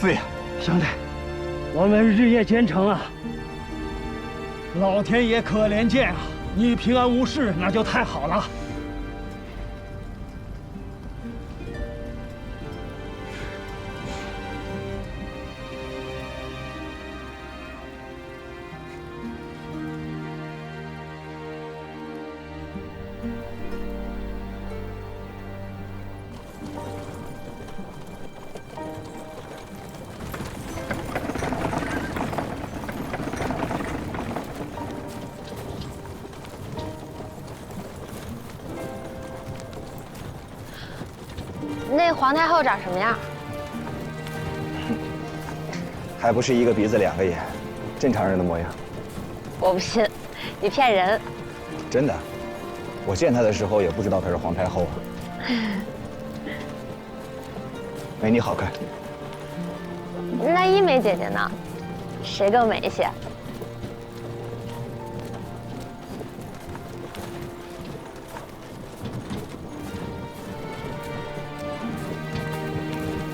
四爷，兄弟，我们日夜兼程啊，老天爷可怜见啊！你平安无事，那就太好了。那皇太后长什么样？还不是一个鼻子两个眼，正常人的模样。我不信，你骗人。真的，我见她的时候也不知道她是皇太后啊。没你好看。那一梅姐姐呢？谁更美一些？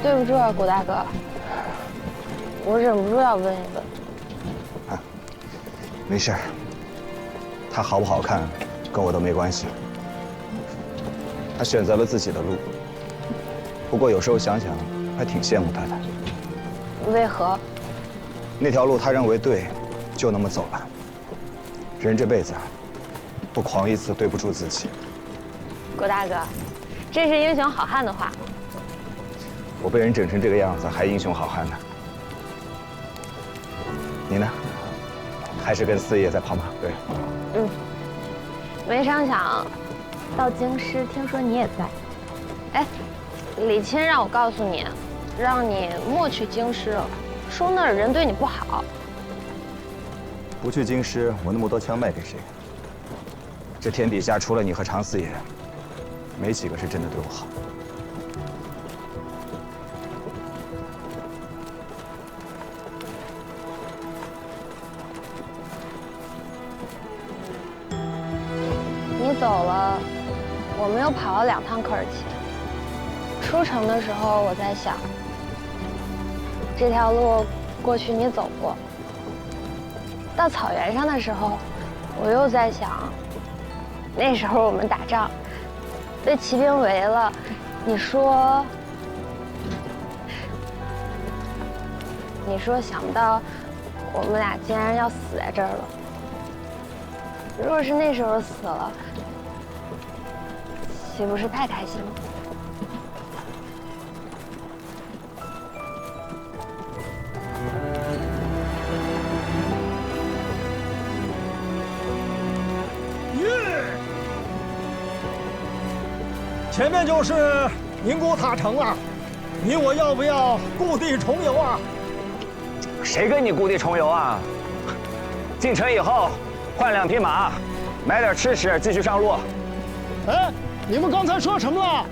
对不住啊，谷大哥，我忍不住要问一问。啊，没事儿，她好不好看跟我都没关系。她选择了自己的路，不过有时候想想，还挺羡慕她的。为何？那条路她认为对，就那么走了。人这辈子，不狂一次对不住自己，郭大哥，这是英雄好汉的话。我被人整成这个样子，还英雄好汉呢？你呢？还是跟四爷在跑马？对。嗯。没成想，到京师听说你也在。哎，李钦让我告诉你，让你莫去京师，说那儿人对你不好。不去京师，我那么多枪卖给谁？这天底下除了你和常四爷，没几个是真的对我好。你走了，我们又跑了2趟科尔沁。出城的时候，我在想，这条路过去你走过。到草原上的时候，我又在想，那时候我们打仗，被骑兵围了，你说想不到我们俩竟然要死在这儿了。如果是那时候死了，岂不是太开心了？前面就是宁古塔城了，你我要不要故地重游啊？谁跟你故地重游啊？进城以后换2匹马，买点吃，继续上路。哎，你们刚才说什么了？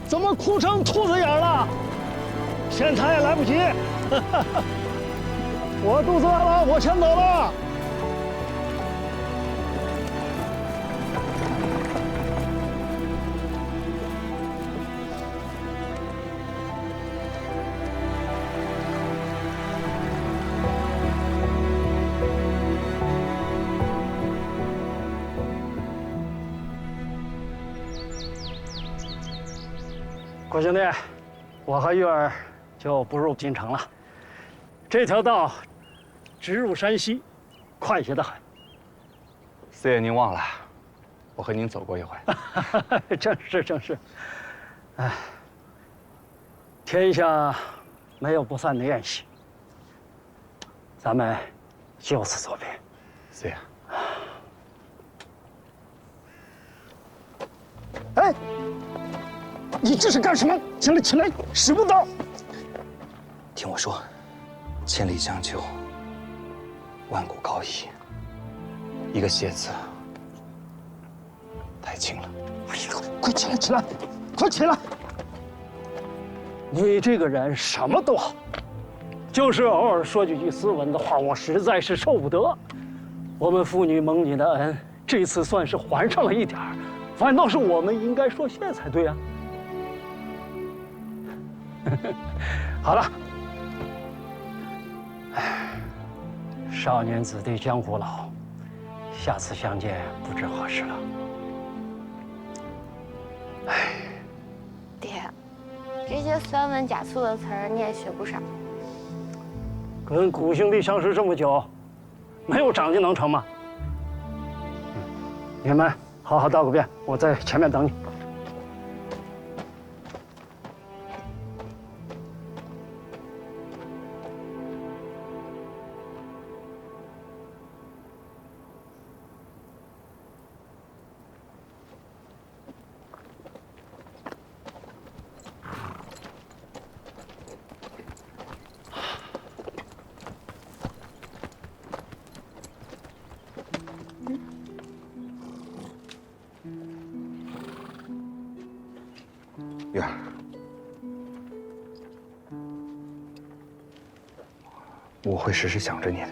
怎么哭成兔子眼了？现在也来不及。我肚子饿了，我先走了。郭兄弟，我和玉儿就不入京城了。这条道直入山西，快捷得很。四爷您忘了，我和您走过一回。正是。哎，天下没有不散的宴席，咱们就此作别。四爷。哎，你这是干什么？起来，使不得！听我说，千里将就，万古高义。一个谢字，太轻了。哎呦，快起来，快起来！你这个人什么都好，就是偶尔说几句斯文的话，我实在是受不得。我们父女蒙你的恩，这次算是还上了一点儿，反倒是我们应该说谢才对啊。好了，少年子弟江湖老，下次相见不知何时了。爹，这些酸文假醋的词儿你也学不少。跟古兄弟相识这么久，没有长进能成吗？你们好好道个别，我在前面等你。玉儿，我会时时想着你的。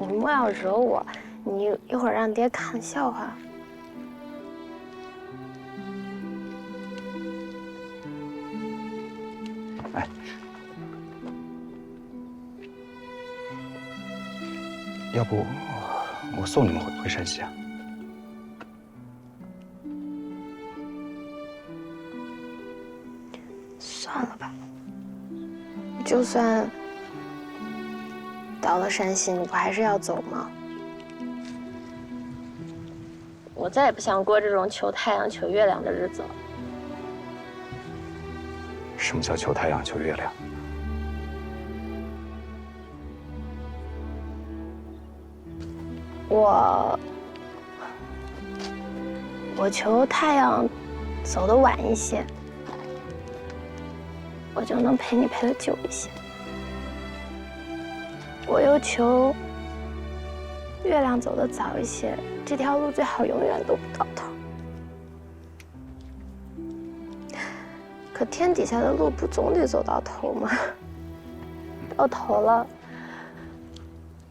你莫要惹我，你一会儿让爹看笑话。哎，要不我送你们回山西啊？算了吧，就算到了山西，你不还是要走吗？我再也不想过这种求太阳、求月亮的日子了。什么叫求太阳求月亮？我求太阳走得晚一些，我就能陪你陪得久一些。我又求月亮走得早一些，这条路最好永远都不到头。可天底下的路不总得走到头吗？到头了，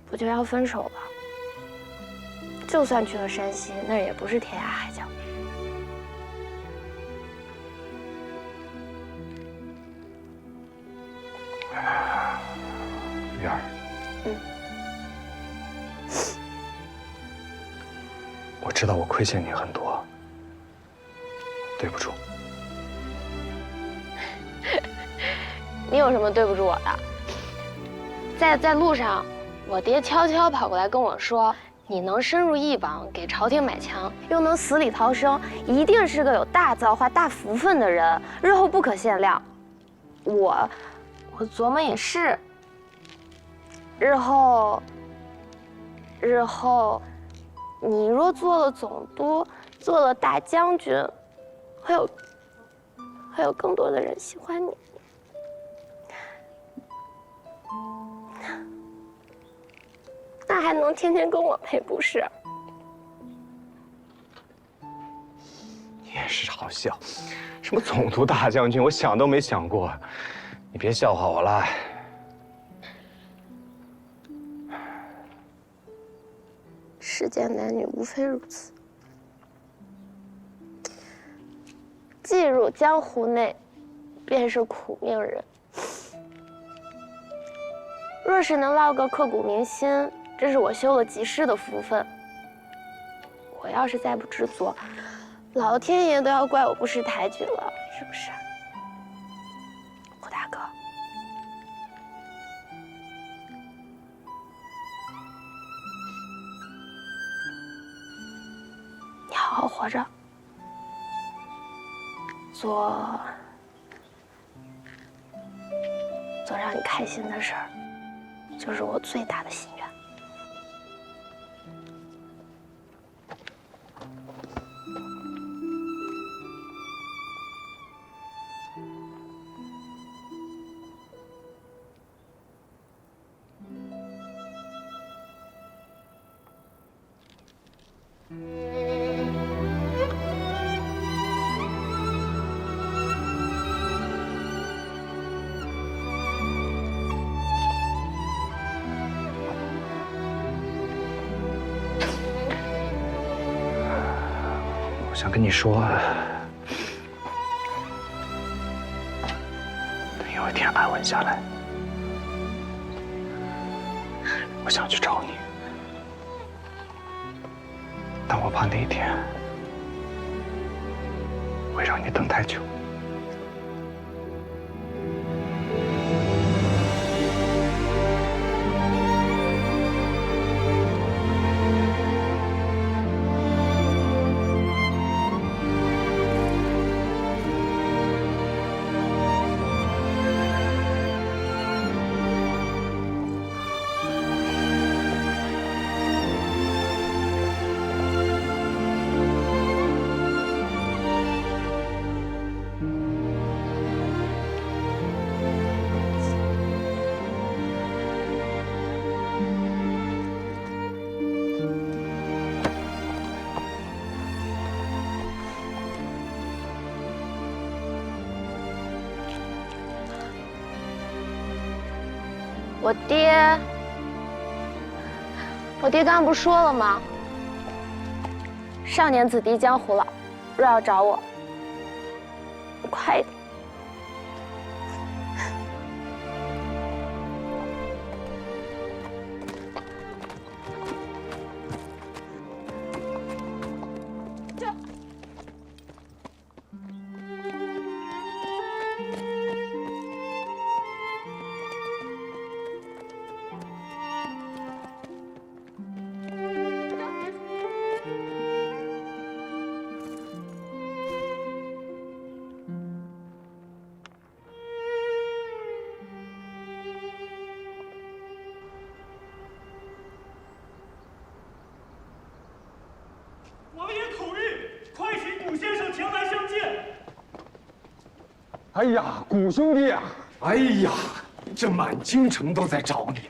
不就要分手了？就算去了山西，那儿也不是天涯海角。月儿，我知道我亏欠你很多，对不住。你有什么对不住我的？在路上，我爹悄悄跑过来跟我说，你能深入义邦，给朝廷买枪，又能死里逃生，一定是个有大造化、大福分的人，日后不可限量。我琢磨也是，日后，你若做了总督，做了大将军，会有更多的人喜欢你。那还能天天跟我赔不是？你也是好笑，什么总督大将军，我想都没想过。你别笑话我了。世间男女无非如此。既入江湖内，便是苦命人。若是能落个刻骨铭心，这是我修了极诗的福分。我要是再不知足，老天爷都要怪我不识抬举了，是不是？胡大哥，你好好活着，做让你开心的事儿，就是我最大的心愿。我想跟你说，等有一天安稳下来，我想去找你，但我怕那一天会让你等太久。我爹刚刚不是说了吗？少年子弟江湖老，若要找我，你快一点。哎呀，谷兄弟啊！哎呀，这满京城都在找你，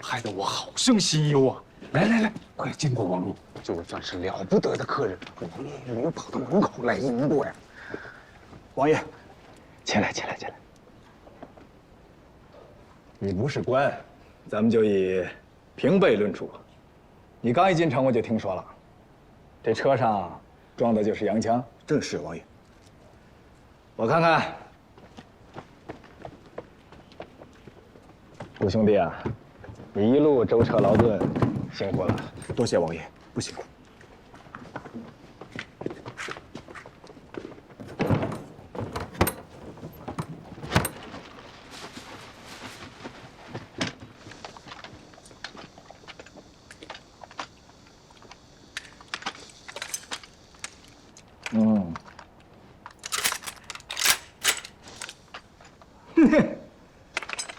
害得我好生心忧啊！来，快经过王路，就算是了不得的客人，王爷也没有跑到门口来迎过呀。王爷，起来。你不是官，咱们就以平辈论处。你刚一进城，我就听说了，这车上装的就是洋枪。正是王爷。我看看，谷兄弟啊，你一路舟车劳顿，辛苦了。多谢王爷，不辛苦。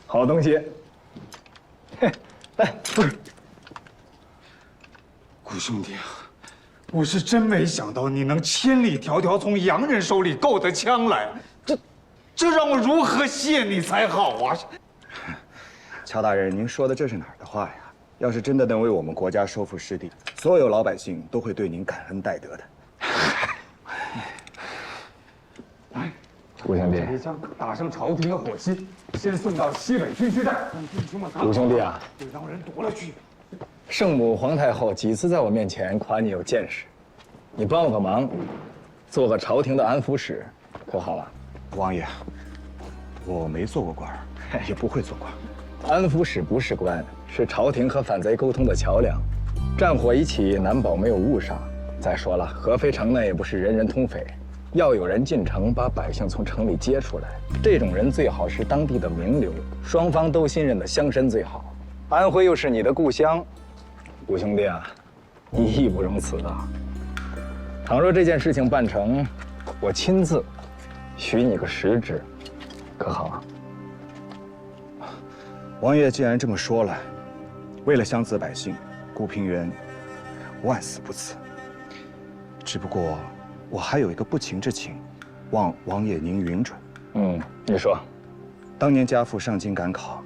好东西。来，不是，谷兄弟啊，我是真没想到你能千里迢迢从洋人手里购得枪来，这让我如何谢你才好啊！乔大人，您说的这是哪儿的话呀？要是真的能为我们国家收复失地，所有老百姓都会对您感恩戴德的。谷兄弟，这枪打上朝廷的火器，先送到西北军区站，让弟兄们谷兄弟啊，被洋人夺了去。圣母皇太后几次在我面前夸你有见识，你帮我个忙，做个朝廷的安抚使，可好了？王爷，我没做过官，也不会做官。安抚使不是官，是朝廷和反贼沟通的桥梁。战火一起，难保没有误杀。再说了，合肥城内也不是人人通匪，要有人进城把百姓从城里接出来，这种人最好是当地的名流，双方都信任的乡绅最好。安徽又是你的故乡，谷兄弟啊，你义不容辞啊！倘若这件事情办成，我亲自许你个实职，可好啊？王爷既然这么说了，为了乡子百姓，顾平原万死不辞。只不过我还有一个不情之请，望王爷您允准。你说。当年家父上京赶考，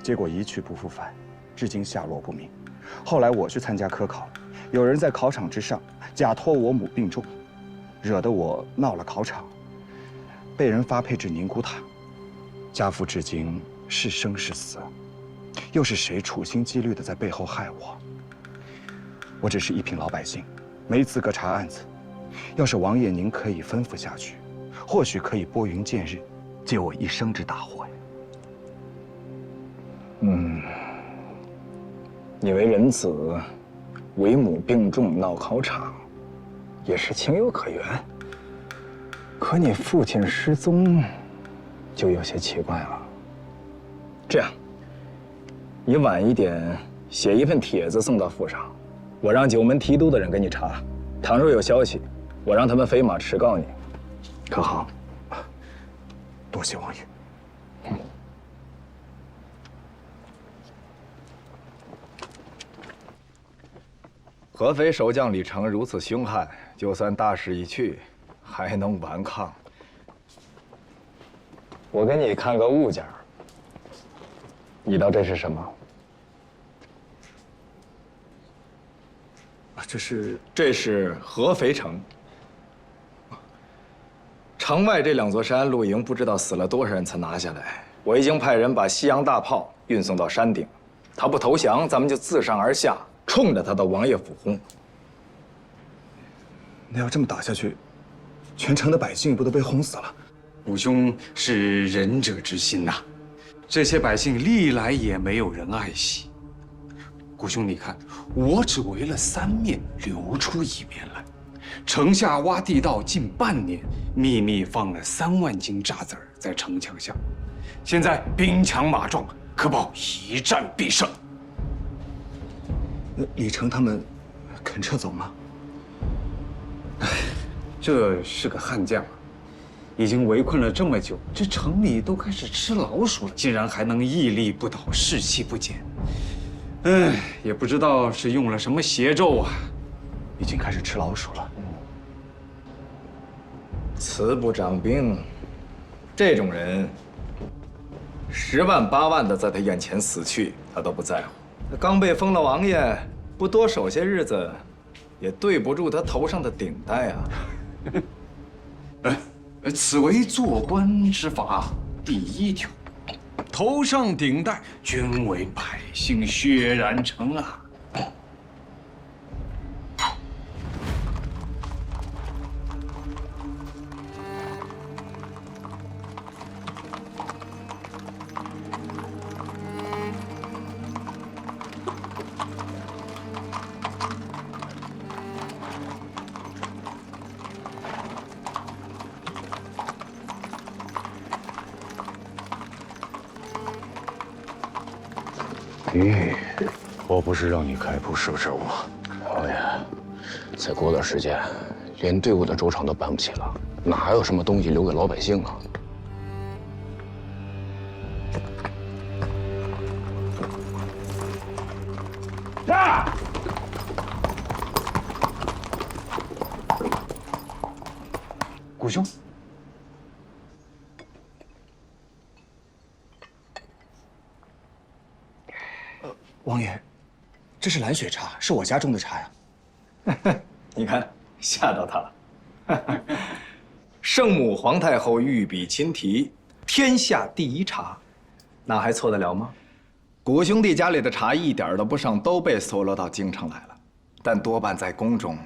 结果一去不复返，至今下落不明。后来我去参加科考，有人在考场之上假托我母病重，惹得我闹了考场，被人发配至宁古塔。家父至今是生是死，又是谁处心积虑地在背后害我？我只是一贫老百姓，没资格查案子。要是王爷您可以吩咐下去，或许可以拨云见日，解我一生之大祸呀。你为人子，为母病重闹考场，也是情有可原。可你父亲失踪，就有些奇怪了。这样，你晚一点写一份帖子送到府上，我让九门提督的人给你查。倘若有消息，我让他们飞马持告你，可好？多谢王爷。合肥守将李成如此凶悍，就算大势已去，还能顽抗。我给你看个物件儿，你道这是什么？这是合肥城。城外这两座山露营，不知道死了多少人才拿下来。我已经派人把西洋大炮运送到山顶，他不投降，咱们就自上而下，冲着他的王爷府轰。那要这么打下去，全城的百姓不都被轰死了？谷兄是仁者之心呐，这些百姓历来也没有人爱惜。谷兄，你看，我只围了3面，留出1面来。城下挖地道近半年，秘密放了3万斤炸子儿在城墙下。现在兵强马壮，可保一战必胜。那李成他们肯撤走吗？这是个悍将啊，已经围困了这么久，这城里都开始吃老鼠了，竟然还能屹立不倒，士气不减。也不知道是用了什么邪咒啊，已经开始吃老鼠了。慈不掌兵，这种人，10万8万的在他眼前死去，他都不在乎。他刚被封了王爷，不多守些日子，也对不住他头上的顶戴啊。此为做官之法第1条，头上顶戴，均为百姓血染成啊。咦，我不是让你开铺是不是我？王爷，再过段时间，连队伍的粥厂都办不起了，哪还有什么东西留给老百姓啊？谷兄，王爷，这是蓝雪茶，是我家种的茶呀。你看，吓到他了。圣母皇太后御笔亲题，天下第1茶，那还错得了吗？谷兄弟家里的茶一点都不剩，都被搜罗到京城来了，但多半在宫中。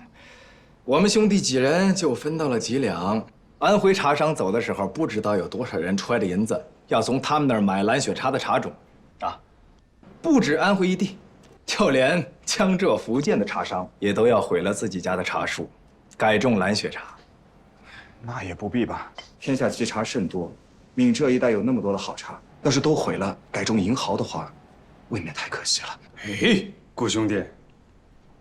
我们兄弟几人就分到了几两。安徽茶商走的时候，不知道有多少人揣着银子要从他们那儿买蓝雪茶的茶种，啊，不止安徽一地，就连江浙福建的茶商也都要毁了自己家的茶树，改种蓝雪茶。那也不必吧，天下奇茶甚多，闽浙一带有那么多的好茶，要是都毁了，改种银毫的话，未免太可惜了。哎，谷兄弟，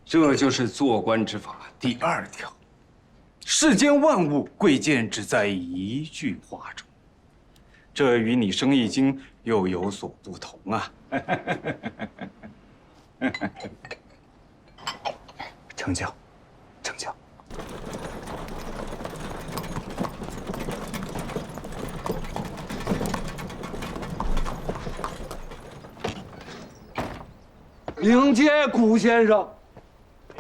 这就是做官之法第2条。世间万物贵贱只在一句话中，这与你生意经又有所不同啊！成交，成交。迎接谷先生，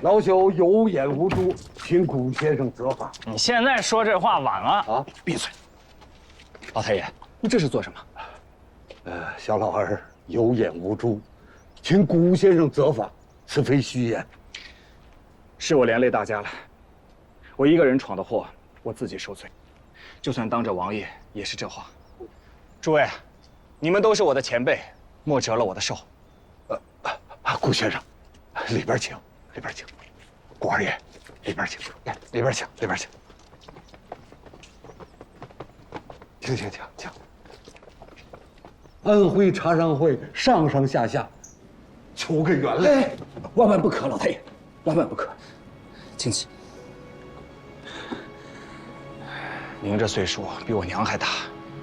老朽有眼无珠，请谷先生责罚。你现在说这话晚了啊！闭嘴！老太爷，你这是做什么？小老儿有眼无珠，请谷先生责罚，此非虚言。是我连累大家了，我一个人闯的祸，我自己受罪。就算当着王爷，也是这话。诸位，你们都是我的前辈，莫折了我的寿。谷先生，里边请，里边请。谷二爷，里边请，里边请，里边请。请。安徽茶商会上上下下，求个原谅。万万不可，老太爷，万万不可。请起。您这岁数比我娘还大，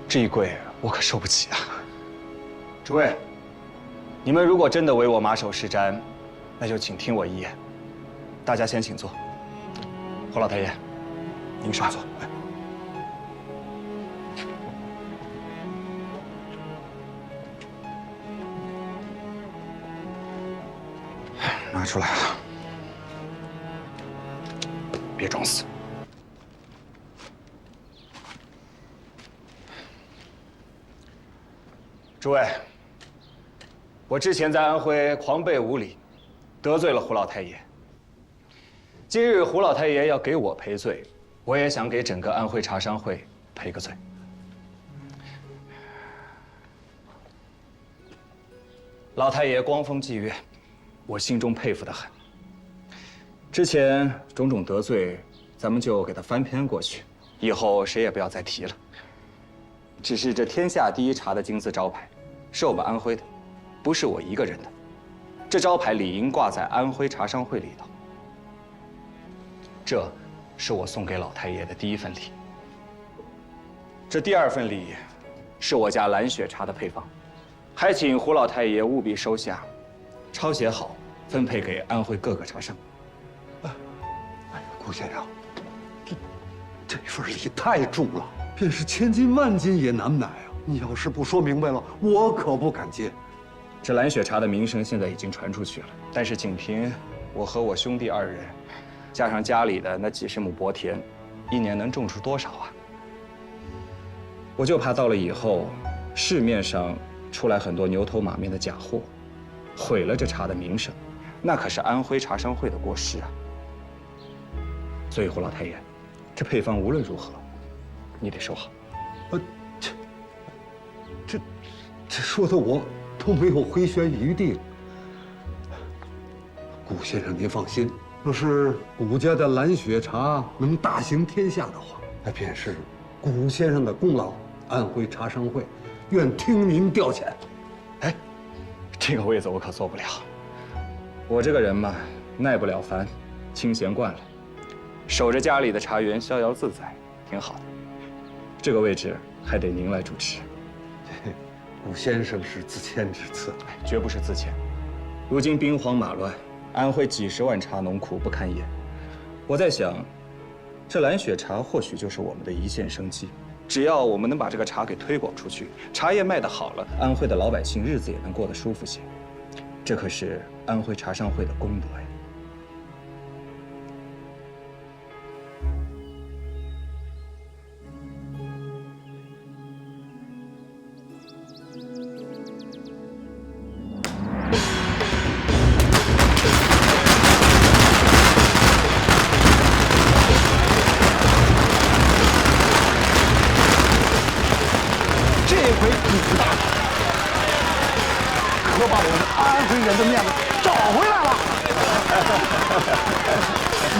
这一跪我可受不起啊。诸位，你们如果真的为我马首是瞻，那就请听我一言。大家先请坐。侯老太爷，您上座。拿出来了，别装死。诸位，我之前在安徽狂悖无礼，得罪了胡老太爷。今日胡老太爷要给我赔罪，我也想给整个安徽茶商会赔个罪。老太爷光风霁月，我心中佩服得很。之前种种得罪，咱们就给他翻篇过去，以后谁也不要再提了。只是这天下第1茶的金字招牌，是我们安徽的，不是我一个人的。这招牌理应挂在安徽茶商会里头。这是我送给老太爷的第1份礼。这第2份礼，是我家蓝雪茶的配方，还请胡老太爷务必收下，抄写好，分配给安徽各个茶商。谷先生，这份礼太重了，便是千金万金也难买啊！你要是不说明白了，我可不敢接。这蓝雪茶的名声现在已经传出去了，但是仅凭我和我兄弟2人，加上家里的那几十亩薄田，一年能种出多少啊？我就怕到了以后，市面上出来很多牛头马面的假货，毁了这茶的名声，那可是安徽茶商会的过失啊。所以胡老太爷，这配方无论如何，你得收好。这说的我都没有回旋余地。古先生您放心，要是古家的蓝雪茶能大行天下的话，那便是古先生的功劳。安徽茶商会愿听您调遣。哎，这个位子我可做不了。我这个人嘛，耐不了烦，清闲惯了，守着家里的茶园，逍遥自在，挺好的。这个位置还得您来主持。古先生是自谦之词，绝不是自谦。如今兵荒马乱，安徽几十万茶农苦不堪言。我在想，这蓝雪茶或许就是我们的一线生机。只要我们能把这个茶给推广出去，茶叶卖得好了，安徽的老百姓日子也能过得舒服些。这可是安徽茶商会的功德呀。可把我们安徽人的面子找回来了。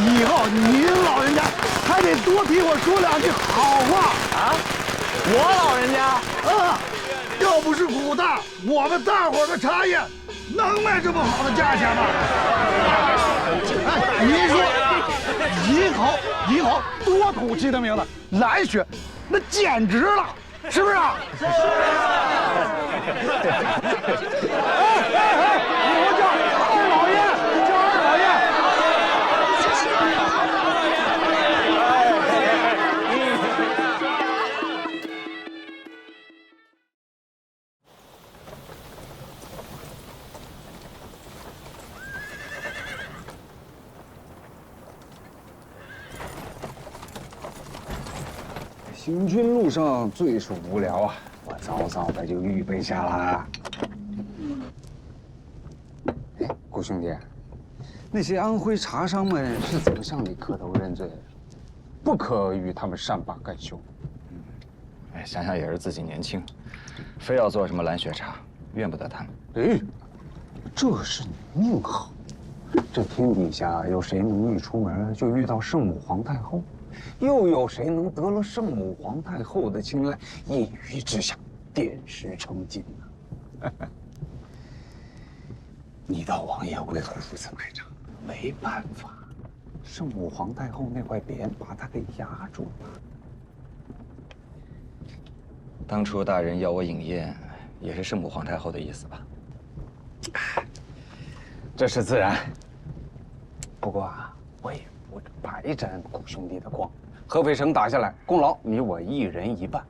以后您老人家还得多替我说2句好话啊！我老人家，要不是古大，我们大伙的茶叶能卖这么好的价钱吗？哎，您说，以后多土气的名字，蓝雪，那简直了，是不是啊？以后叫二老爷，叫二老爷。行军路上最是无聊啊！我早早的就预备下了。哎，顾兄弟，那些安徽茶商们是怎么向你磕头认罪的？不可与他们善罢甘休。哎，想想也是自己年轻，非要做什么蓝雪茶，怨不得他们。哎，这是你命好。这天底下有谁能一出门就遇到圣母皇太后？又有谁能得了圣母皇太后的青睐，一鱼之下，点石成金呢？你到王爷为何如此卖账？没办法，圣母皇太后那块匾把他给压住了。当初大人要我饮宴，也是圣母皇太后的意思吧？这是自然。不过啊，我也不白沾顾兄弟的光。合肥城打下来，功劳你我一人1半。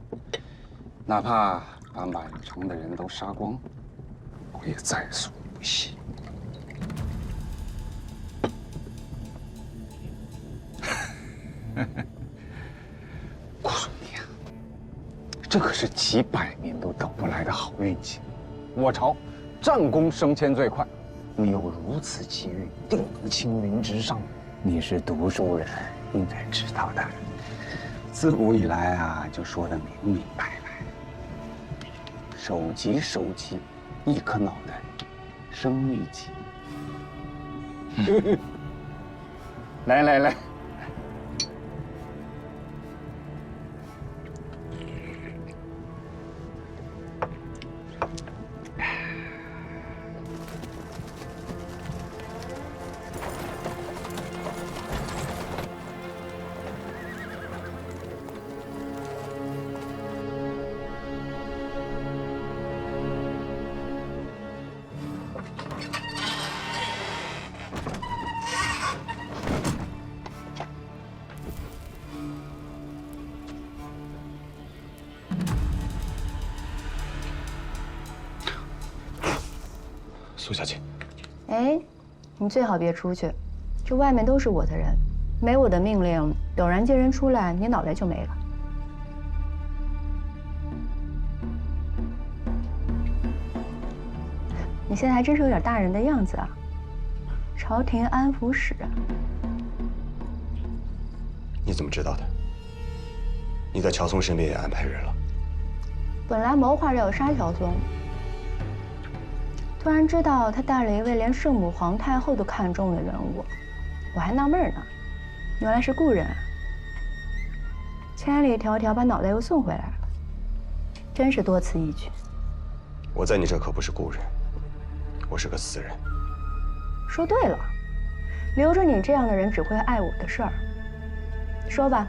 哪怕把满城的人都杀光，我也在所不惜。顾兄弟啊，这可是几百年都等不来的好运气。我朝战功升迁最快，你有如此机遇，定能青云直上。你是读书人，应该知道的。自古以来啊，就说得明明白白。首级，一颗脑袋，生一级。来。苏小姐，哎，你最好别出去，这外面都是我的人，没我的命令，陡然接人出来，你脑袋就没了。你现在还真是有点大人的样子啊！朝廷安抚使啊！你怎么知道的？你在乔松身边也安排人了？本来谋划着要杀乔松，突然知道他带了一位连圣母皇太后都看中的人物，我还纳闷呢，原来是故人啊！千里迢迢把脑袋又送回来了，真是多此一举。我在你这可不是故人，我是个死人。说对了，留着你这样的人只会碍我的事儿。说吧，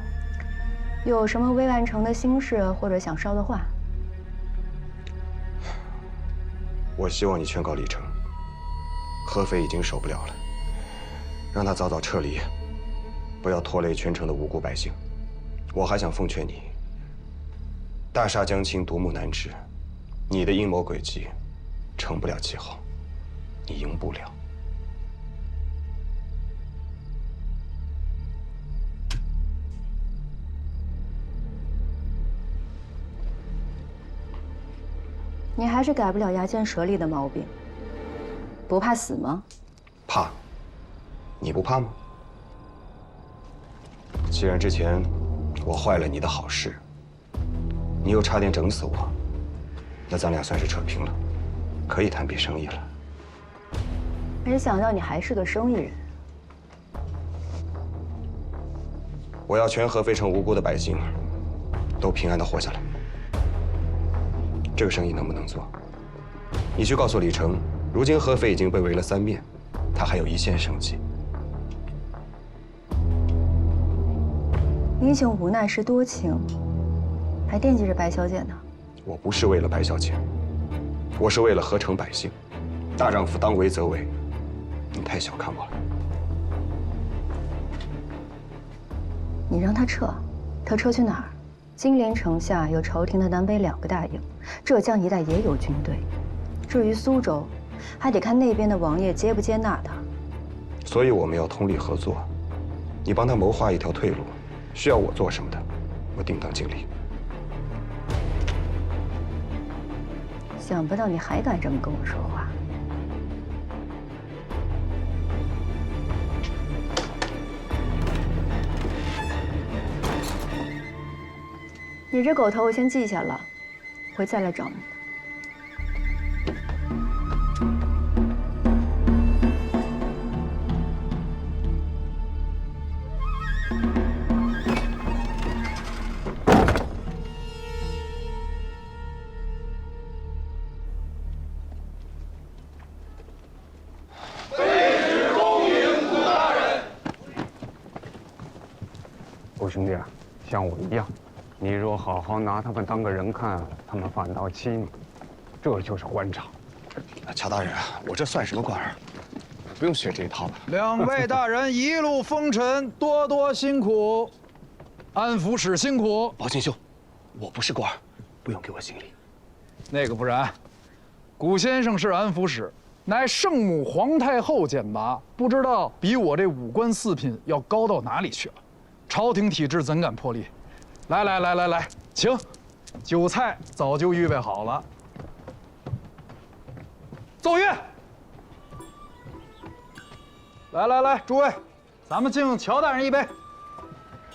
有什么未完成的心事或者想捎的话？我希望你劝告李成，合肥已经守不了了，让他早早撤离，不要拖累全城的无辜百姓。我还想奉劝你，大厦将倾，独木难支，你的阴谋诡计成不了气候，你赢不了。你还是改不了牙尖舌利的毛病。不怕死吗？怕。你不怕吗？既然之前我坏了你的好事，你又差点整死我，那咱俩算是扯平了，可以谈笔生意了。没想到你还是个生意人。我要全合肥城无辜的百姓都平安地活下来。这个生意能不能做？你去告诉李成，如今合肥已经被围了3面，他还有一线生机。英雄无奈事多情，还惦记着白小姐呢。我不是为了白小姐，我是为了合城百姓。大丈夫当为则为，你太小看我了。你让他撤，他撤去哪儿？金陵城下有朝廷的南北2个大营，浙江一带也有军队。至于苏州，还得看那边的王爷接不接纳他。所以我们要通力合作，你帮他谋划一条退路，需要我做什么的，我定当尽力。想不到你还敢这么跟我说话。你这狗头我先记下了，回再来找你。狗兄弟啊，像我一样。你若好好拿他们当个人看，他们反倒欺你，这就是官场。乔大人，我这算什么官儿？不用学这一套了。2位大人一路风尘，多多辛苦。安抚使辛苦。宝庆兄，我不是官儿，不用给我行礼。那个不然，古先生是安抚使，乃圣母皇太后选拔，不知道比我这5官4品要高到哪里去了。朝廷体制怎敢破例？来，请，酒菜早就预备好了。奏乐。来，诸位，咱们敬乔大人一杯。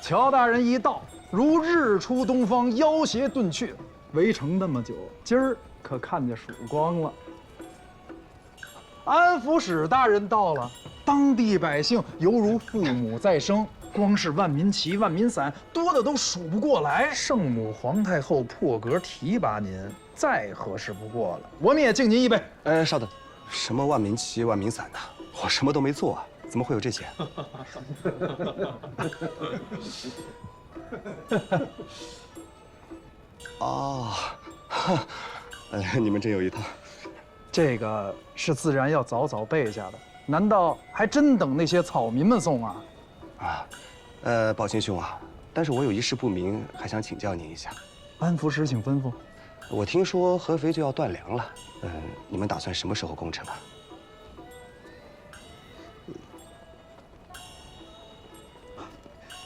乔大人一到，如日出东方，妖邪遁去。围城那么久，今儿可看见曙光了。安抚使大人到了，当地百姓犹如父母再生。光是万民旗、万民伞，多的都数不过来。圣母皇太后破格提拔您，再合适不过了。我们也敬您一杯。稍等，什么万民旗、万民伞呐？我什么都没做啊，怎么会有这些？哦，你们真有一套。这个是自然要早早备下的，难道还真等那些草民们送啊？宝清兄啊，但是我有一事不明，还想请教您一下。安抚使，请吩咐。我听说合肥就要断粮了，你们打算什么时候攻城啊？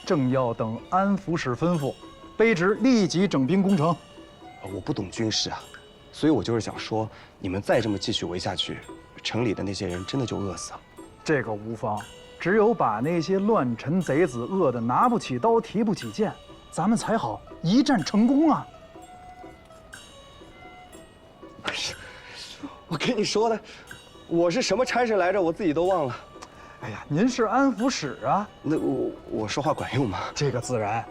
正要等安抚使吩咐，卑职立即整兵攻城。我不懂军事啊，所以我就是想说，你们再这么继续围下去，城里的那些人真的就饿死了。这个无妨，只有把那些乱臣贼子饿得拿不起刀、提不起剑，咱们才好一战成功啊！哎呀，我跟你说的，我是什么差事来着，我自己都忘了。哎呀，您是安抚使啊，那我说话管用吗？这个自然。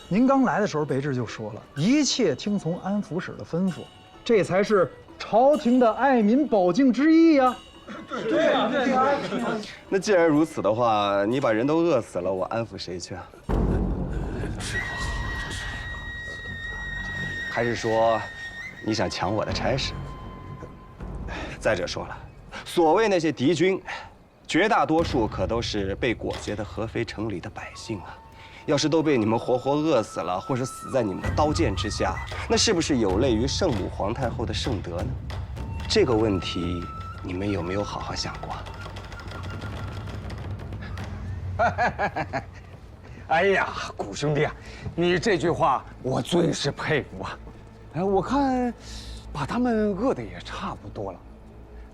您刚来的时候，卑职就说了，一切听从安抚使的吩咐，这才是朝廷的爱民保境之意呀。对啊，那既然如此的话，你把人都饿死了，我安抚谁去啊？还是说，你想抢我的差事？再者说了，所谓那些敌军，绝大多数可都是被裹挟的合肥城里的百姓啊。要是都被你们活活饿死了，或是死在你们的刀剑之下，那是不是有悖于圣母皇太后的圣德呢？这个问题，你们有没有好好想过？哎呀，谷兄弟啊，你这句话我最是佩服啊！哎，我看把他们饿得也差不多了，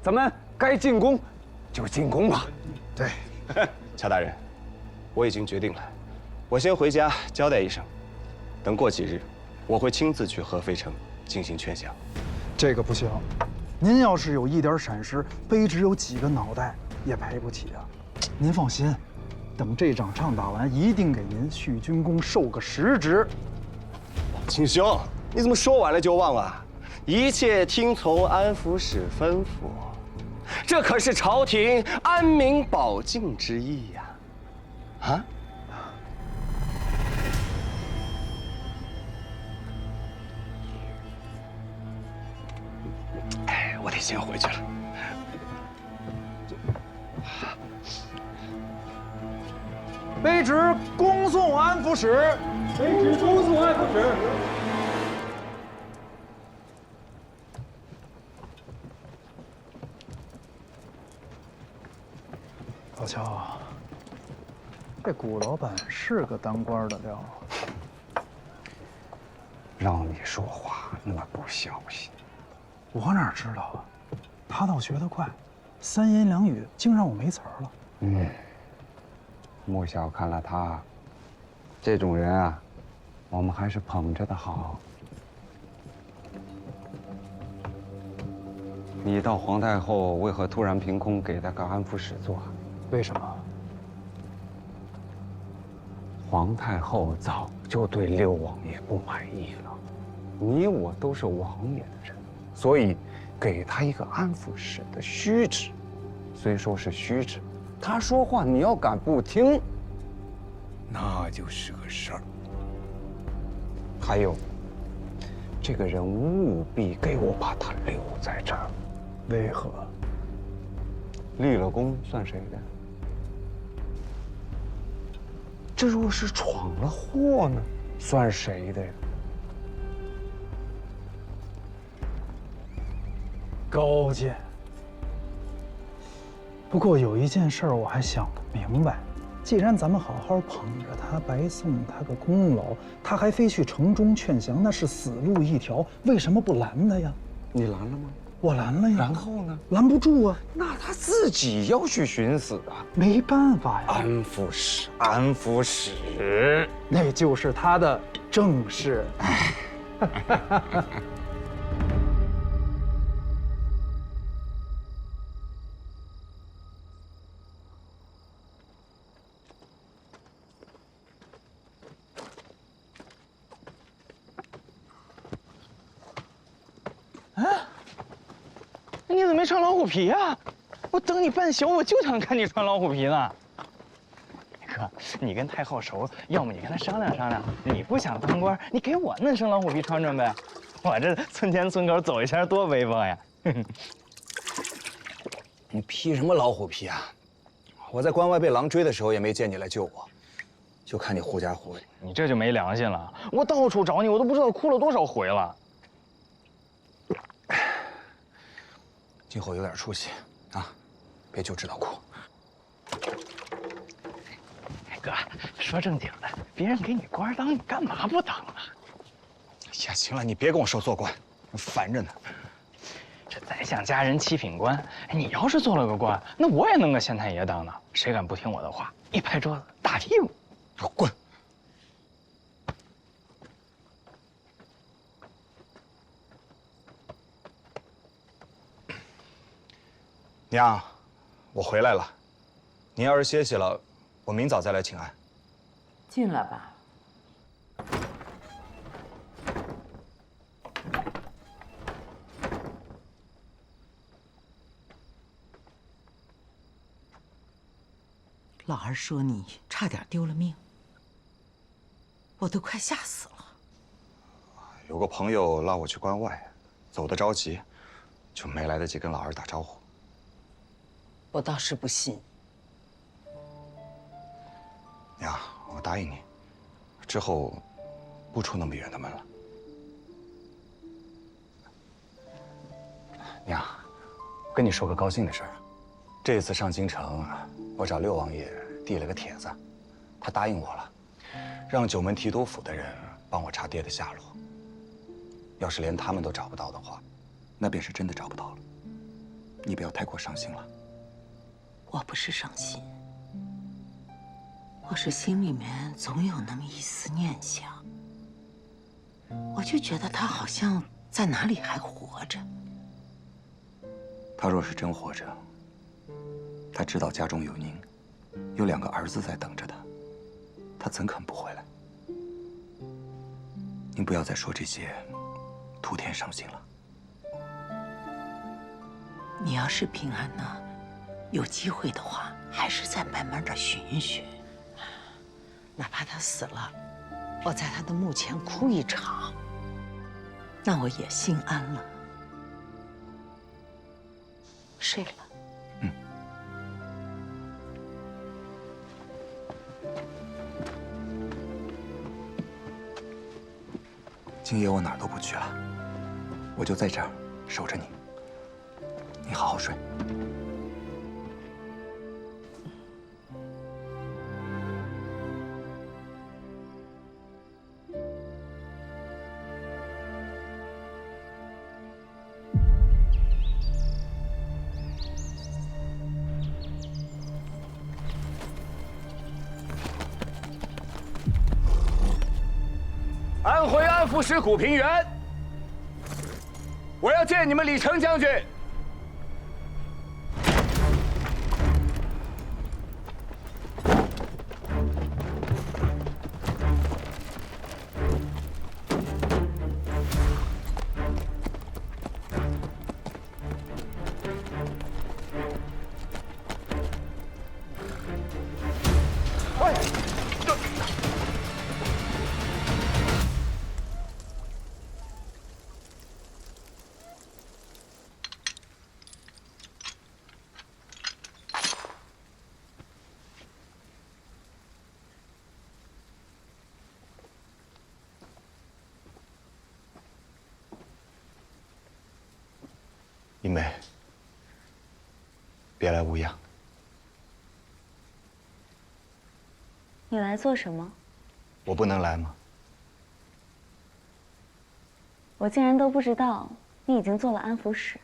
咱们该进攻就进攻吧。对，乔大人，我已经决定了，我先回家交代一声，等过几日，我会亲自去合肥城进行劝降。这个不行，您要是有一点闪失，卑职有几个脑袋也赔不起啊。您放心，等这场仗打完，一定给您续军功，授个实职。秦兄，你怎么说完了就忘了？一切听从安抚使吩咐，这可是朝廷安民保境之意呀！啊？哎，我得先回去了。卑职恭送安抚使。卑职恭送安抚使。老乔，这谷老板是个当官的料。让你说话那么不小心，我哪知道啊？他倒学得快，三言两语竟让我没词儿了。莫小看了他，这种人啊，我们还是捧着的好。你到皇太后为何突然凭空给他个安抚使做？为什么？皇太后早就对六王爷不满意了，你我都是王爷的人，所以给他一个安抚使的虚职。虽说是虚职，他说话你要敢不听，那就是个事儿。还有，这个人务必给我把他留在这儿。为何？立了功算谁的？这若是闯了祸呢，算谁的呀？高见。不过有一件事儿我还想不明白，既然咱们好好捧着他，白送他个功劳，他还非去城中劝降，那是死路一条，为什么不拦他呀？你拦了吗？我拦了呀。然后呢？拦不住啊。那他自己要去寻死啊。没办法呀。安抚使，安抚使，那就是他的正事。你怎么没穿老虎皮啊？我等你半宿，我就想看你穿老虎皮呢。哥，你跟太后熟，要么你跟他商量商量。你不想当官，你给我弄身老虎皮穿穿呗。我这村前村口走一圈多威风呀！你披什么老虎皮啊？我在关外被狼追的时候也没见你来救我，就看你狐假虎威。你这就没良心了！我到处找你，我都不知道哭了多少回了。今后有点出息啊，别就知道哭。哥，说正经的，别人给你官当，你干嘛不当啊？哎呀，行了，你别跟我说做官，烦着呢。这宰相家人七品官，你要是做了个官，那我也能个县太爷当呢。谁敢不听我的话，一拍桌子打屁股，滚！娘，我回来了。您要是歇息了，我明早再来请安。进来吧。老儿说你差点丢了命，我都快吓死了。有个朋友拉我去关外，走得着急，就没来得及跟老二打招呼。我倒是不信。娘，我答应你，之后不出那么远的门了。娘，跟你说个高兴的事儿，这次上京城，我找六王爷递了个帖子，他答应我了，让九门提督府的人帮我查爹的下落。要是连他们都找不到的话，那便是真的找不到了。你不要太过伤心了。我不是伤心，我是心里面总有那么一丝念想，我就觉得他好像在哪里还活着。他若是真活着，他知道家中有您，有2个儿子在等着他，他怎肯不回来？您不要再说这些徒添伤心了。你要是平安呢，有机会的话，还是再慢慢的寻寻。哪怕他死了，我在他的墓前哭一场，那我也心安了。睡了。今夜我哪儿都不去了，我就在这儿守着你。你好好睡。安徽安抚使古平原，我要见你们李成将军。一梅，别来无恙。你来做什么？我不能来吗？我竟然都不知道你已经做了安抚使。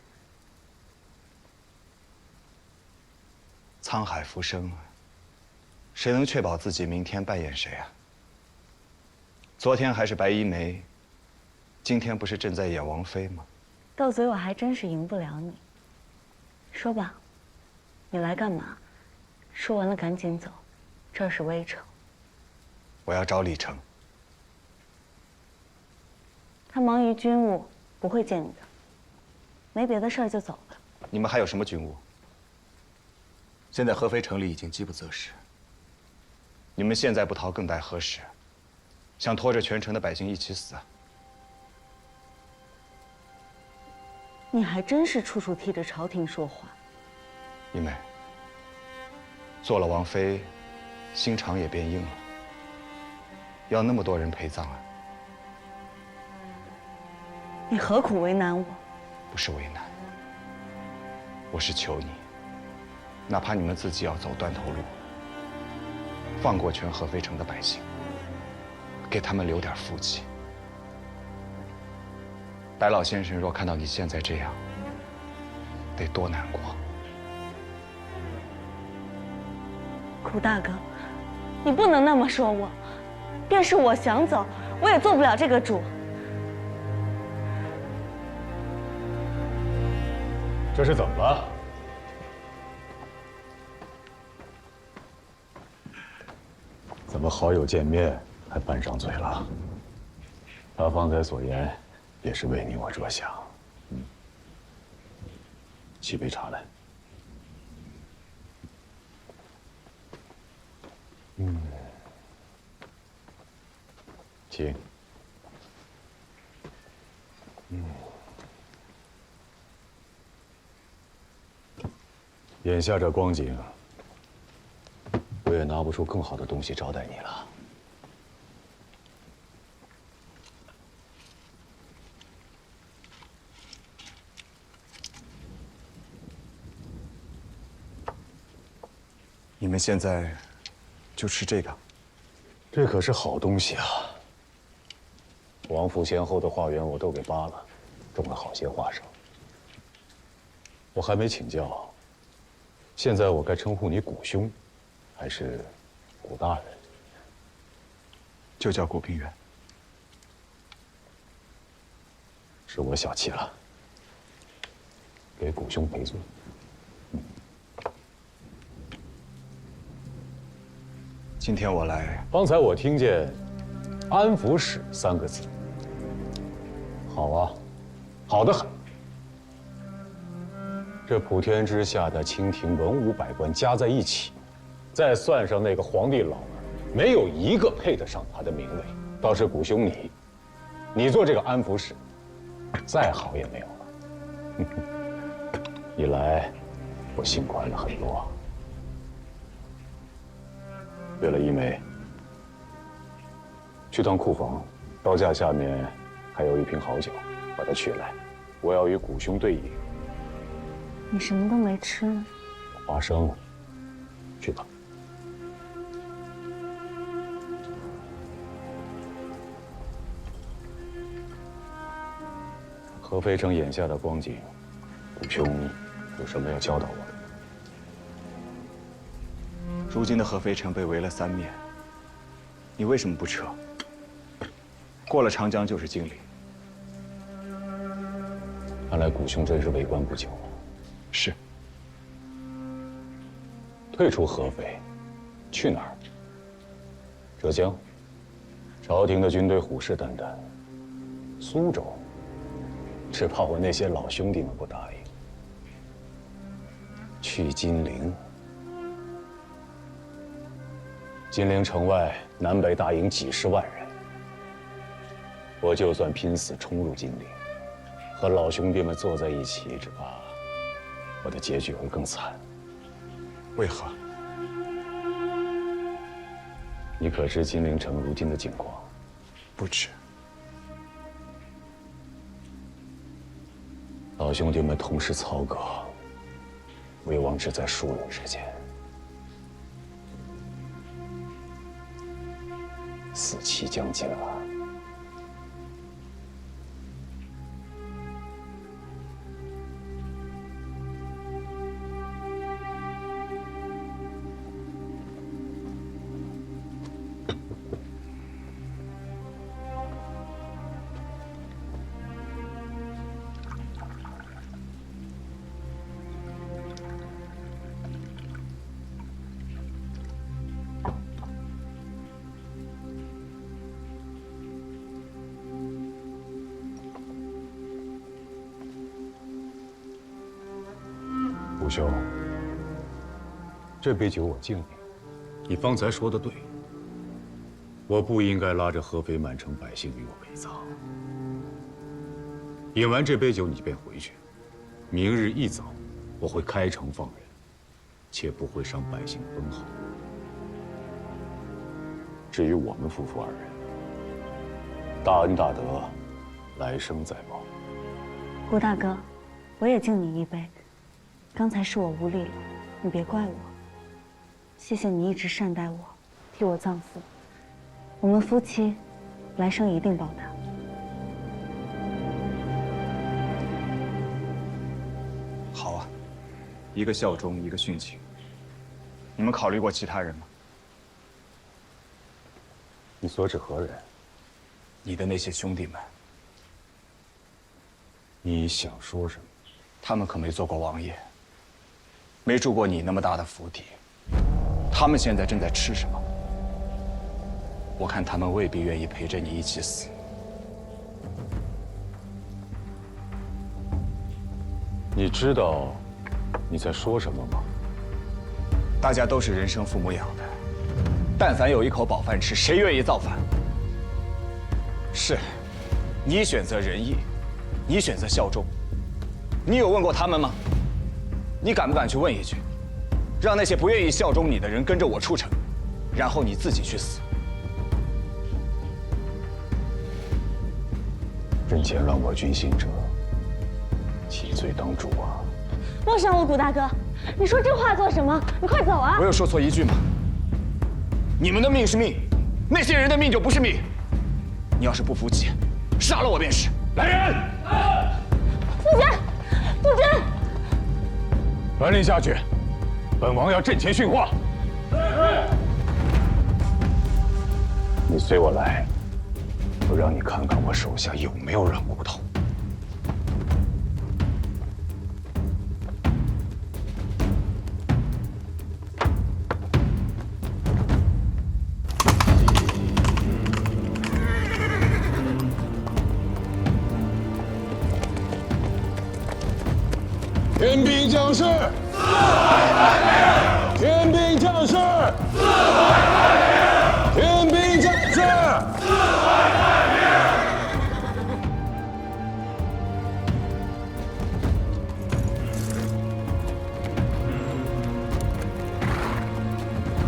沧海浮生，谁能确保自己明天扮演谁啊？昨天还是白衣梅，今天不是正在演王妃吗？斗嘴我还真是赢不了你。说吧，你来干嘛？说完了赶紧走，这儿是微城。我要找李成。他忙于军务，不会见你的。没别的事儿就走了。你们还有什么军务？现在合肥城里已经饥不择食，你们现在不逃更待何时？想拖着全城的百姓一起死啊？你还真是处处替着朝廷说话。一梅，做了王妃，心肠也变硬了，要那么多人陪葬啊？你何苦为难我？不是为难，我是求你，哪怕你们自己要走断头路，放过全合肥城的百姓，给他们留点福气。白老先生若看到你现在这样，得多难过。顾大哥，你不能那么说我。便是我想走，我也做不了这个主。这是怎么了？怎么好友见面还拌上嘴了？他方才所言，也是为你我着想。沏杯茶来。请。眼下这光景，我也拿不出更好的东西招待你了。你们现在就吃这个？这可是好东西啊！王府先后的花园我都给扒了，种了好些花生。我还没请教，现在我该称呼你谷兄，还是谷大人？就叫谷平原。是我小气了，给谷兄赔罪。今天我来，方才我听见“安抚使”3个字，好啊，好得很。这普天之下的清廷文武百官加在一起，再算上那个皇帝老儿，没有一个配得上他的名位。倒是谷兄你做这个安抚使，再好也没有了。一来，我心宽了很多。对了，一梅，去趟库房，刀架下面还有一瓶好酒，把它取来，我要与谷兄对饮。你什么都没吃呢？花生，去吧。合肥城眼下的光景，谷兄有什么要教导我的？如今的合肥城被围了3面，你为什么不撤？过了长江就是金陵。看来谷兄真是为官不久。是。退出合肥，去哪儿？浙江？朝廷的军队虎视眈眈。苏州？只怕我那些老兄弟们不答应。去金陵？金陵城外南北大营几十万人，我就算拼死冲入金陵，和老兄弟们坐在一起，只怕我的结局会更惨。为何？你可知金陵城如今的境况？不知。老兄弟们同时操戈，危亡只在数日之间。死期将近了。谷兄，这杯酒我敬你。你方才说的对，我不应该拉着合肥满城百姓与我陪葬。饮完这杯酒，你便回去。明日一早，我会开城放人，且不会伤百姓分毫。至于我们夫妇2人，大恩大德，来生再报。顾大哥，我也敬你一杯。刚才是我无礼了，你别怪我。谢谢你一直善待我，替我葬父。我们夫妻，来生一定报答。好啊，一个效忠，一个殉情。你们考虑过其他人吗？你所指何人？你的那些兄弟们。你想说什么？他们可没做过王爷，没住过你那么大的府邸。他们现在正在吃什么？我看他们未必愿意陪着你一起死。你知道你在说什么吗？大家都是人生父母养的，但凡有一口饱饭吃，谁愿意造反？是，你选择仁义，你选择效忠，你有问过他们吗？你敢不敢去问一句，让那些不愿意效忠你的人跟着我出城，然后你自己去死？人前乱我军心者，其罪当诛啊！莫伤我，谷大哥，你说这话做什么？你快走啊！我有说错一句吗？你们的命是命，那些人的命就不是命。你要是不服气，杀了我便是。来人！夫君，夫君，传令下去，本王要阵前训话。你随我来，我让你看看我手下有没有软骨头。天兵将士，天兵将士，天兵将士。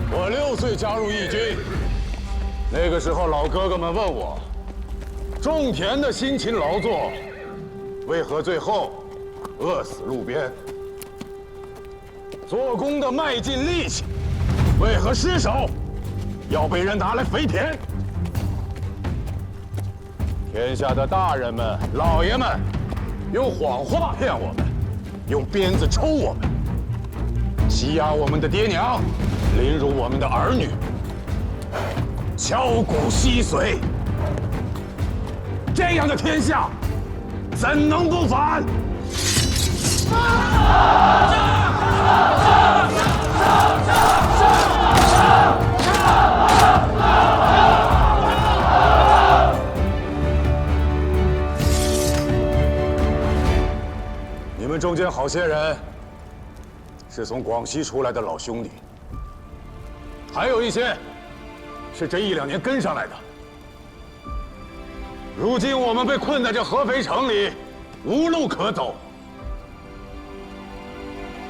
我6岁加入义军，那个时候老哥哥们问我，种田的辛勤劳作，为何最后饿死路边？做工的卖尽力气，为何失手要被人拿来肥田？天下的大人们、老爷们，用谎话骗我们，用鞭子抽我们，欺压我们的爹娘，凌辱我们的儿女，敲骨吸髓。这样的天下，怎能不反？你们中间好些人是从广西出来的老兄弟，还有一些是这1、2年跟上来的。如今我们被困在这合肥城里，无路可走。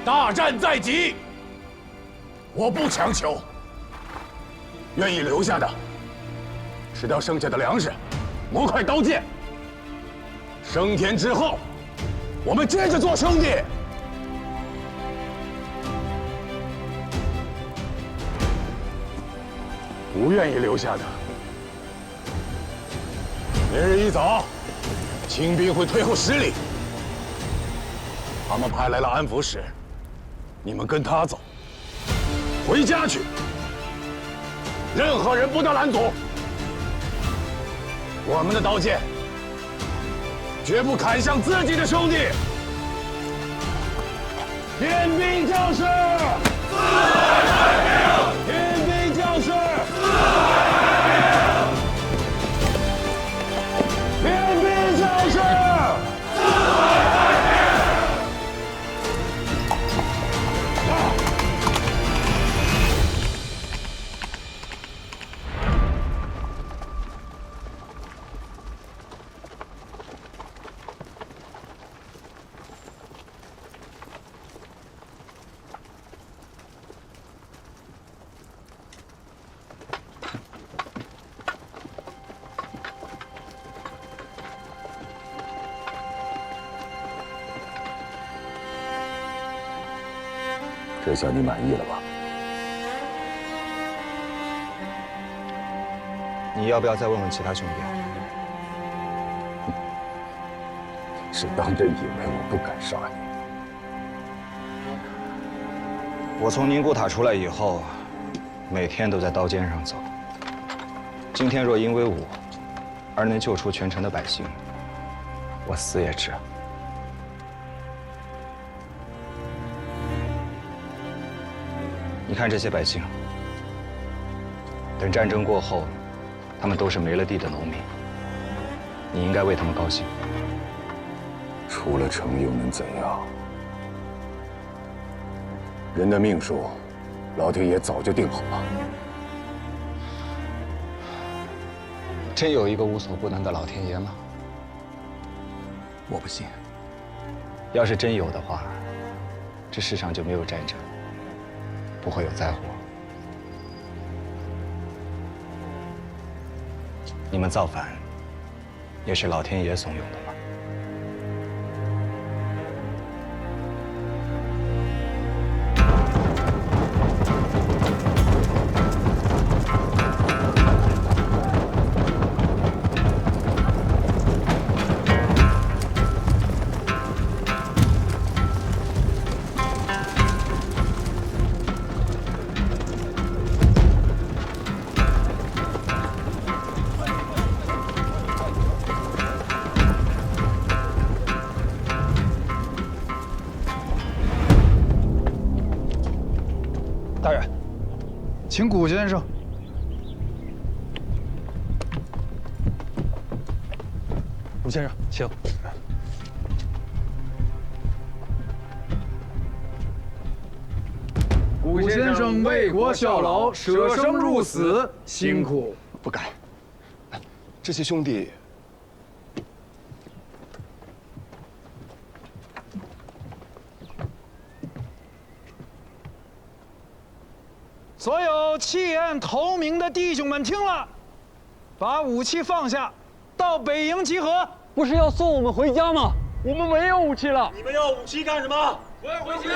大战在即，我不强求。愿意留下的，吃掉剩下的粮食，磨块刀剑。升天之后，我们接着做兄弟。不愿意留下的，明日一早，清兵会退后10里。他们派来了安抚使。你们跟他走，回家去，任何人不得拦阻。我们的刀剑绝不砍向自己的兄弟。天兵将士，四海太平！天兵将士，四海太平！天兵将士，四海太平！这下你满意了吧？你要不要再问问其他兄弟？是当真以为我不敢杀你？我从宁古塔出来以后，每天都在刀尖上走。今天若因为我而能救出全城的百姓，我死也值。你看这些百姓，等战争过后，他们都是没了地的农民。你应该为他们高兴。出了城又能怎样？人的命数，老天爷早就定好了。真有一个无所不能的老天爷吗？我不信。要是真有的话，这世上就没有战争，不会有灾祸。你们造反，也是老天爷怂恿的吗？大人，请古先生。古先生，请。古先生为国效劳，舍生入死，辛苦。不敢。这些兄弟，所有弃暗投明的弟兄们，听了，把武器放下，到北营集合。不是要送我们回家吗？我们没有武器了。你们要武器干什么？我要回家！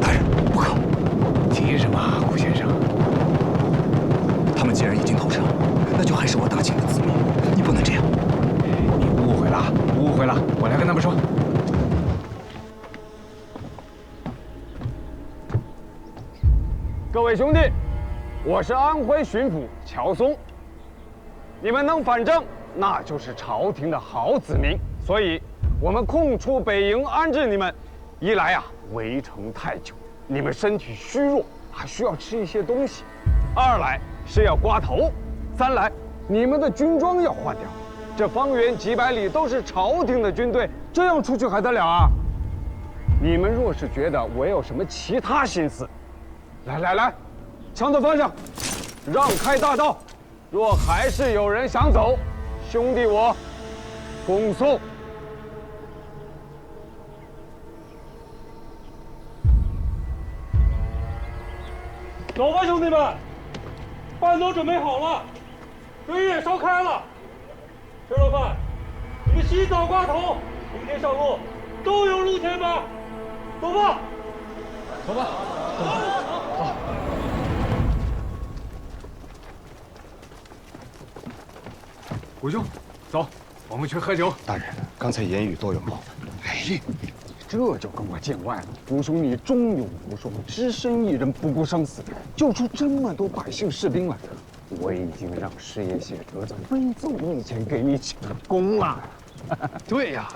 大人，不可！急什么，顾先生？他们既然已经投诚，那就还是我大清的子民，你不能这样。你误会了，误会了，我来跟他们说。各位兄弟，我是安徽巡抚乔松。你们能反正，那就是朝廷的好子民。所以，我们空出北营安置你们。一来啊，围城太久，你们身体虚弱，还需要吃一些东西；二来是要刮头；三来你们的军装要换掉。这方圆几百里都是朝廷的军队，这样出去还得了啊？你们若是觉得我有什么其他心思，来，枪都放下，让开大道。若还是有人想走，兄弟我恭送。走吧，兄弟们，饭都准备好了，水也烧开了。吃了饭，你们洗澡刮头，明天上路都有路钱吧。走吧，走吧，走。古兄，走，我们去喝酒。大人，刚才言语多有冒犯。哎，这就跟我见外了。古兄，你忠勇无双，只身一人不顾生死，救出这么多百姓士兵来。我已经让师爷谢哲在威奏面前给你请功了。对呀，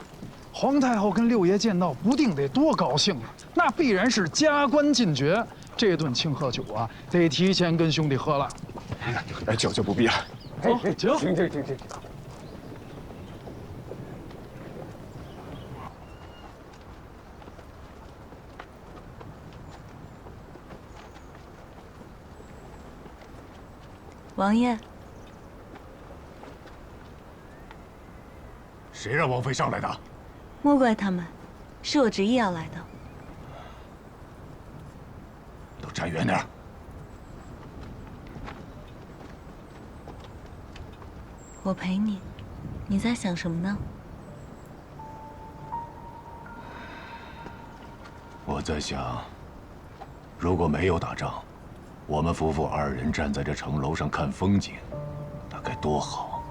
皇太后跟六爷见到，不定得多高兴啊！那必然是加官进爵。这顿庆贺酒啊，得提前跟兄弟喝了。酒就不必了。走，请。王爷，谁让王妃上来的？莫怪他们，是我执意要来的。都站远点。我陪你。你在想什么呢？我在想，如果没有打仗，我们夫妇2人站在这城楼上看风景，那该多好。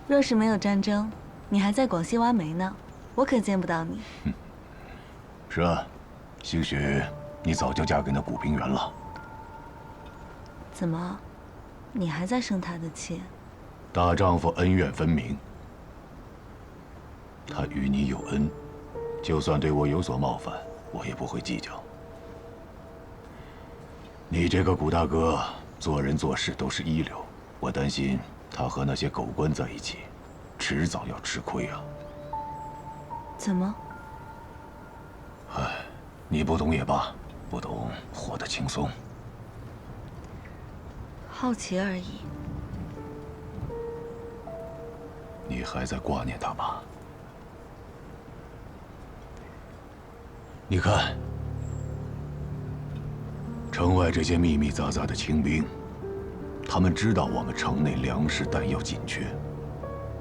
若是没有战争，你还在广西挖煤呢，我可见不到你。是啊，兴许你早就嫁给那古平原了。怎么，你还在生他的气？大丈夫恩怨分明，他与你有恩，就算对我有所冒犯，我也不会计较。你这个古大哥做人做事都是一流，我担心他和那些狗官在一起，迟早要吃亏啊。怎么？唉，你不懂也罢，不懂活得轻松。好奇而已。你还在挂念他吧？你看，城外这些密密匝匝的清兵，他们知道我们城内粮食弹药紧缺，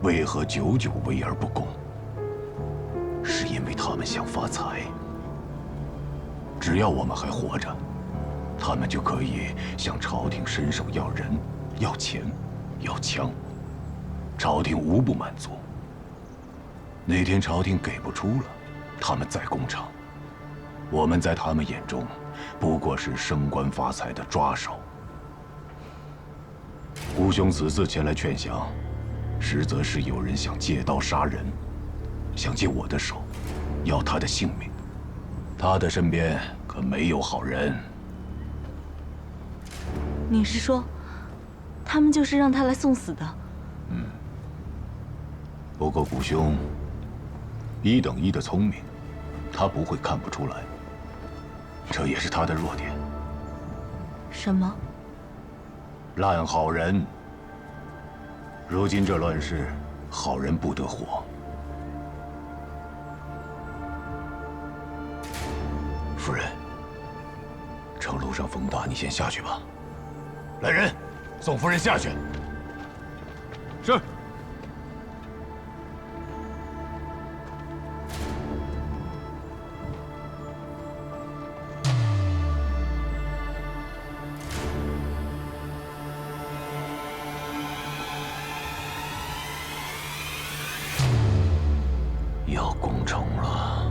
为何久久围而不攻？是因为他们想发财。只要我们还活着，他们就可以向朝廷伸手要人、要钱、要枪。朝廷无不满足。哪天朝廷给不出了，他们再攻城，我们在他们眼中不过是升官发财的抓手。姑兄此次前来劝降，实则是有人想借刀杀人，想借我的手，要他的性命。他的身边可没有好人。你是说，他们就是让他来送死的？不过姑兄1等1的聪明，他不会看不出来，这也是他的弱点。什么？烂好人。如今这乱世，好人不得活。夫人，城楼上风大，你先下去吧。来人，送夫人下去。是。要攻城了。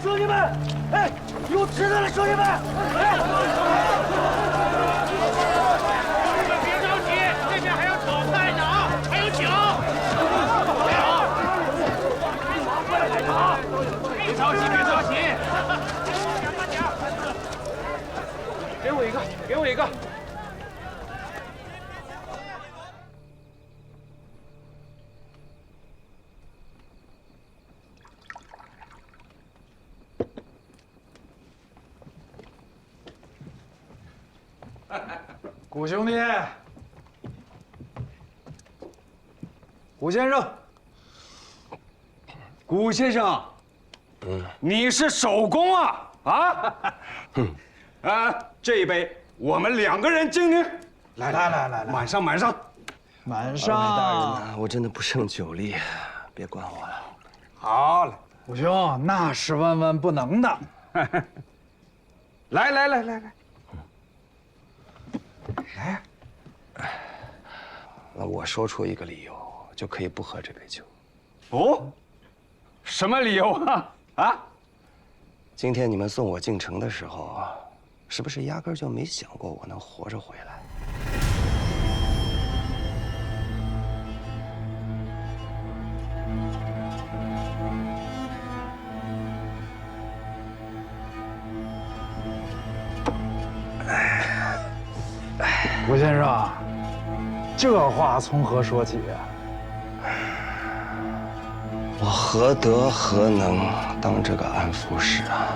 兄弟们，哎，有吃的了，兄弟们！哎，别着急，那边还有炒菜呢啊，还有酒。别着急，别着急。慢点，给我一个，给我一个。古兄弟，古先生，古先生，你是手工啊啊！这一杯我们2个人敬你。来，满上。满上。大人呐，我真的不胜酒力，别管我了。好嘞，古兄，那是万万不能的。来。那我说出一个理由，就可以不喝这杯酒。哦，什么理由啊？今天你们送我进城的时候，是不是压根就没想过我能活着回来？古先生，这话从何说起啊？我何德何能当这个安抚使啊？